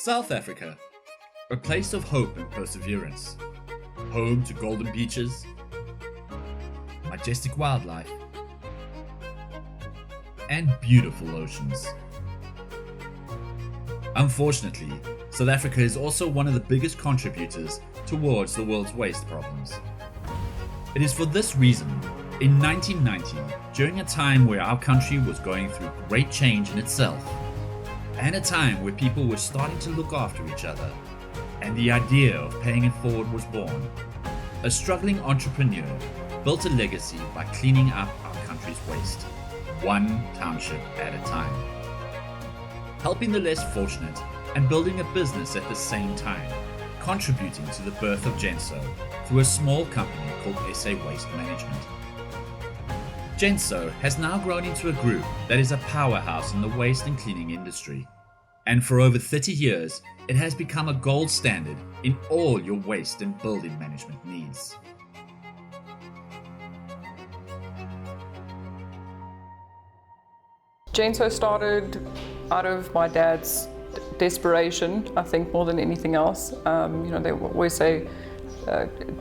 South Africa, a place of hope and perseverance, home to golden beaches, majestic wildlife, and beautiful oceans. Unfortunately, South Africa is also one of the biggest contributors towards the world's waste problems. It is for this reason, in 1990, during a time where our country was going through great change in itself, and a time where people were starting to look after each other, and the idea of paying it forward was born, a struggling entrepreneur built a legacy by cleaning up our country's waste, one township at a time. Helping the less fortunate and building a business at the same time, contributing to the birth of Genso through a small company called SA Waste Management. Genso has now grown into a group that is a powerhouse in the waste and cleaning industry. And for over 30 years, it has become a gold standard in all your waste and building management needs. Genso started out of my dad's desperation, I think, more than anything else. They always say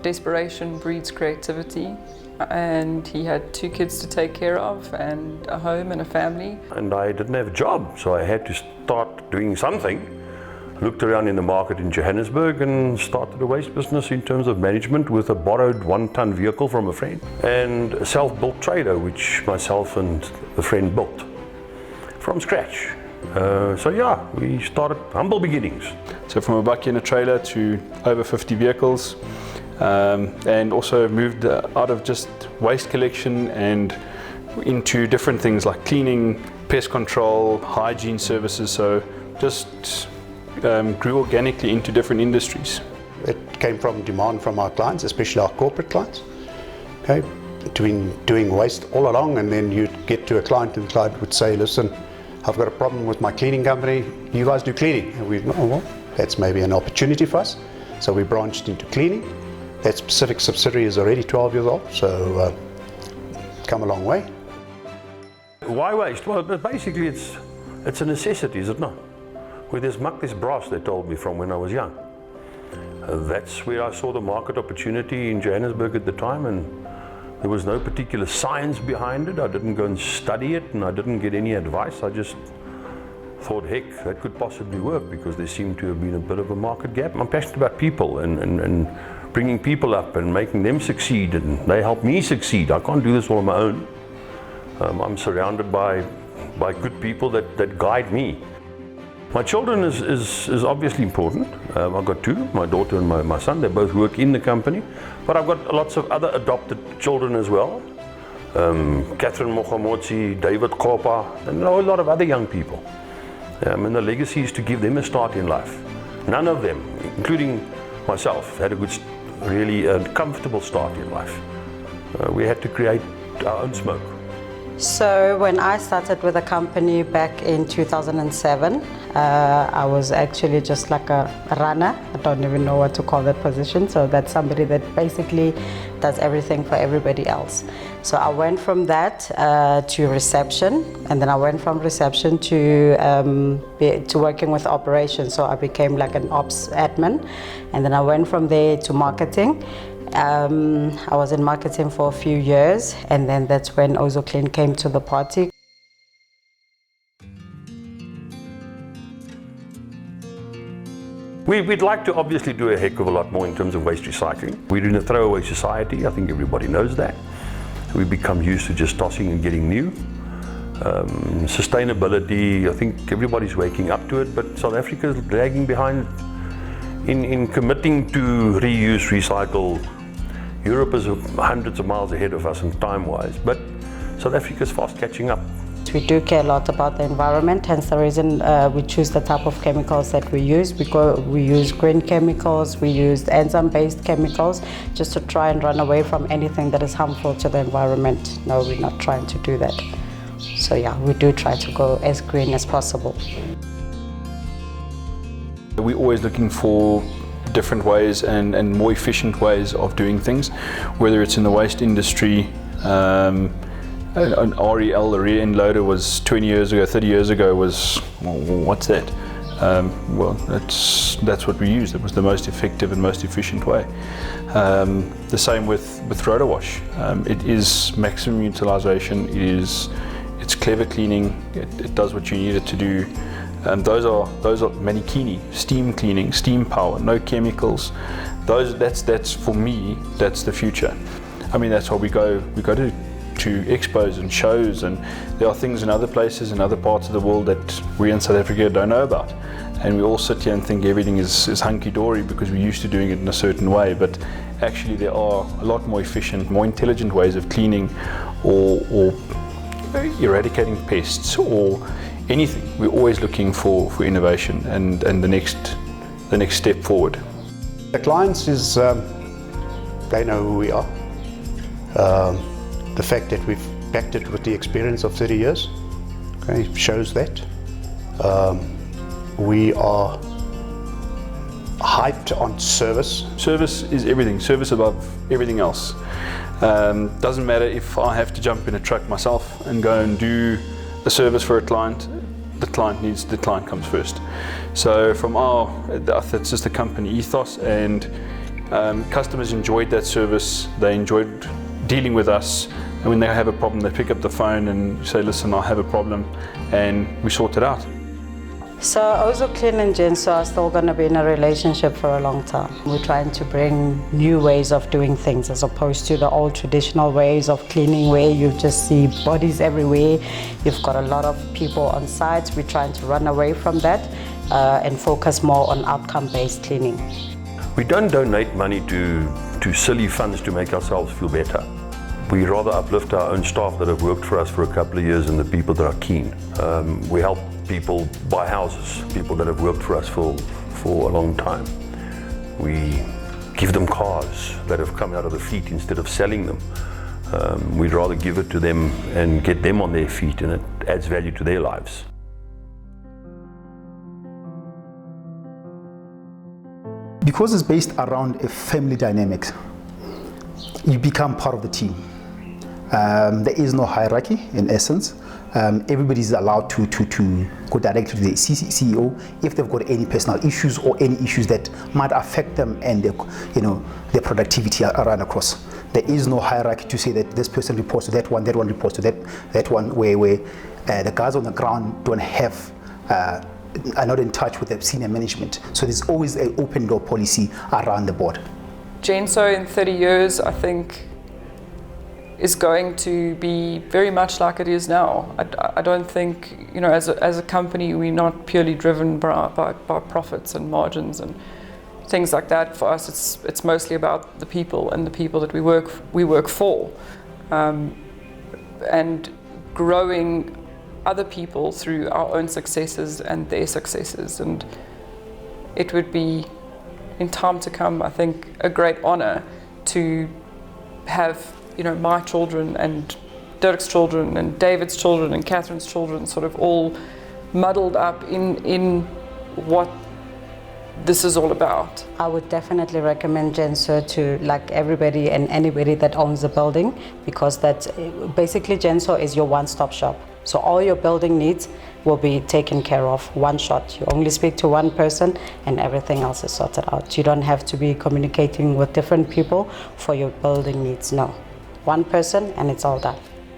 desperation breeds creativity, and he had 2 kids to take care of and a home and a family. And I didn't have a job, so I had to start doing something. Looked around in the market in Johannesburg and started a waste business in terms of management with a borrowed 1-ton vehicle from a friend and a self-built trailer which myself and a friend built from scratch. We started humble beginnings. So from a bucky and a trailer to over 50 vehicles, and also moved out of just waste collection and into different things like cleaning, pest control, hygiene services. So just grew organically into different industries. It came from demand from our clients, especially our corporate clients. Okay, between doing waste all along, and then you'd get to a client and the client would say, listen, I've got a problem with my cleaning company, you guys do cleaning. And we, oh, well, that's maybe an opportunity for us. So we branched into cleaning. That specific subsidiary is already 12 years old, so come a long way. Why waste? Well, but basically it's a necessity, is it not? Where there's muck, there's brass, they told me from when I was young. That's where I saw the market opportunity in Johannesburg at the time, and there was no particular science behind it. I didn't go and study it, and I didn't get any advice. I just thought, heck, that could possibly work because there seemed to have been a bit of a market gap. I'm passionate about people and bringing people up and making them succeed, and they help me succeed. I can't do this all on my own. I'm surrounded by good people that guide me. My children is obviously important. I've got 2, my daughter and my son. They both work in the company, but I've got lots of other adopted children as well. Catherine Mogamotsi, David Kopa, and a lot of other young people. And the legacy is to give them a start in life. None of them, including myself, had a good, really comfortable start in life. We had to create our own smoke. So when I started with the company back in 2007, I was actually just like a runner. I don't even know what to call that position. So that's somebody that basically does everything for everybody else. So I went from that to reception, and then I went from reception to working with operations. So I became like an ops admin, and then I went from there to marketing. I was in marketing for a few years, and then that's when OzoClean came to the party. We'd like to obviously do a heck of a lot more in terms of waste recycling. We're in a throwaway society, I think everybody knows that. We've become used to just tossing and getting new. Sustainability, I think everybody's waking up to it, but South Africa is lagging behind in committing to reuse, recycle. Europe is hundreds of miles ahead of us in time-wise, but South Africa is fast catching up. We do care a lot about the environment, hence the reason we choose the type of chemicals that we use. We use green chemicals, we use enzyme-based chemicals, just to try and run away from anything that is harmful to the environment. No, we're not trying to do that. So yeah, we do try to go as green as possible. We're always looking for different ways and more efficient ways of doing things, whether it's in the waste industry. An REL, a rear end loader, was 20 years ago, 30 years ago was, well, what's that? well, that's what we used. It was the most effective and most efficient way. The same with rotor wash. It is maximum utilization. It's clever cleaning. It does what you need it to do. Those are manikini, steam cleaning, steam power, no chemicals. That's for me, that's the future. I mean, that's why we go to expos and shows, and there are things in other places in other parts of the world that we in South Africa don't know about, and we all sit here and think everything is hunky-dory because we're used to doing it in a certain way, but actually there are a lot more efficient, more intelligent ways of cleaning or eradicating pests or anything. We're always looking for innovation and the next step forward. The clients is, they know who we are. The fact that we've backed it with the experience of 30 years, okay, shows that. We are hyped on service. Service is everything, service above everything else. Doesn't matter if I have to jump in a truck myself and go and do a service for a client, the client comes first. So from it's just the company ethos, and customers enjoyed that service, they enjoyed dealing with us, and when they have a problem they pick up the phone and say, listen, I have a problem, and we sort it out. So OzoClean and Genso are still going to be in a relationship for a long time. We're trying to bring new ways of doing things as opposed to the old traditional ways of cleaning where you just see bodies everywhere. You've got a lot of people on site. We're trying to run away from that and focus more on outcome-based cleaning. We don't donate money to silly funds to make ourselves feel better. We rather uplift our own staff that have worked for us for a couple of years and the people that are keen. We help people buy houses, people that have worked for us for a long time. We give them cars that have come out of the fleet instead of selling them. We'd rather give it to them and get them on their feet, and it adds value to their lives. Because it's based around a family dynamic, you become part of the team. There is no hierarchy in essence. Everybody is allowed to go directly to the CEO if they've got any personal issues or any issues that might affect them and their productivity around across. There is no hierarchy to say that this person reports to that one reports to that one, where the guys on the ground don't have are not in touch with the senior management. So there's always an open door policy around the board. Genso in 30 years, I think, is going to be very much like it is now. I don't think, as a company, we're not purely driven by profits and margins and things like that. For us, it's mostly about the people and the people that we work for, and growing other people through our own successes and their successes. And it would be, in time to come, I think, a great honor to have my children and Dirk's children and David's children and Catherine's children sort of all muddled up in what this is all about. I would definitely recommend Genso to everybody and anybody that owns a building, because that's basically Genso is your one-stop shop. So all your building needs will be taken care of, one shot. You only speak to one person and everything else is sorted out. You don't have to be communicating with different people for your building needs, no. One person and it's all done,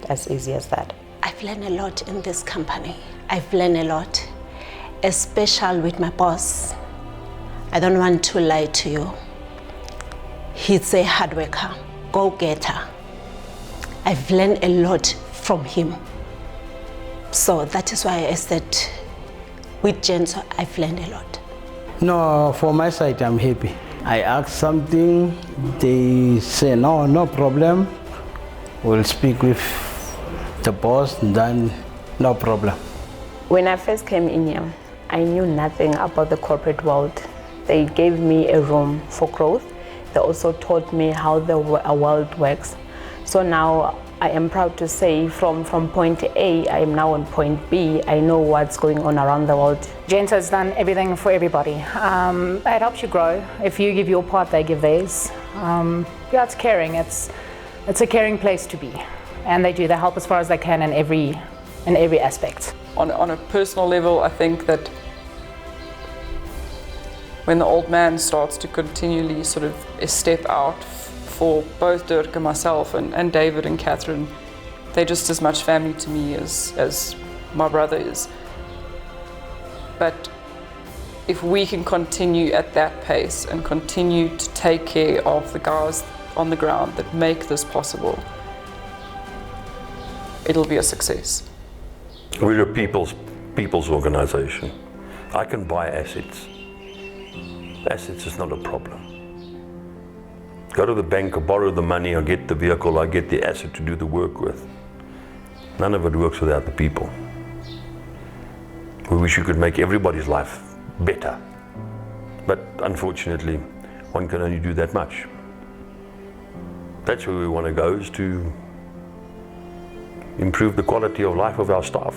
as easy as that. I've learned a lot in this company. I've learned a lot, especially with my boss. I don't want to lie to you. He's a hard worker, go-getter. I've learned a lot from him. So that is why I said, with Genso, I've learned a lot. No, for my side, I'm happy. I ask something, they say, no problem. We'll speak with the boss, then no problem. When I first came in here, I knew nothing about the corporate world. They gave me a room for growth. They also taught me how the world works. So now I am proud to say from point A, I am now on point B. I know what's going on around the world. Genso has done everything for everybody. It helps you grow. If you give your part, they give theirs. It's caring. It's a caring place to be. And they help as far as they can in every aspect. On a personal level, I think that when the old man starts to continually sort of step out for both Dirk and myself and David and Catherine, they're just as much family to me as my brother is. But if we can continue at that pace and continue to take care of the guys on the ground that make this possible, it'll be a success. We're a people's organization. I can buy assets. Assets is not a problem. Go to the bank or borrow the money or get the vehicle or get the asset to do the work with. None of it works without the people. We wish you could make everybody's life better. But unfortunately, one can only do that much. That's where we want to go, is to improve the quality of life of our staff.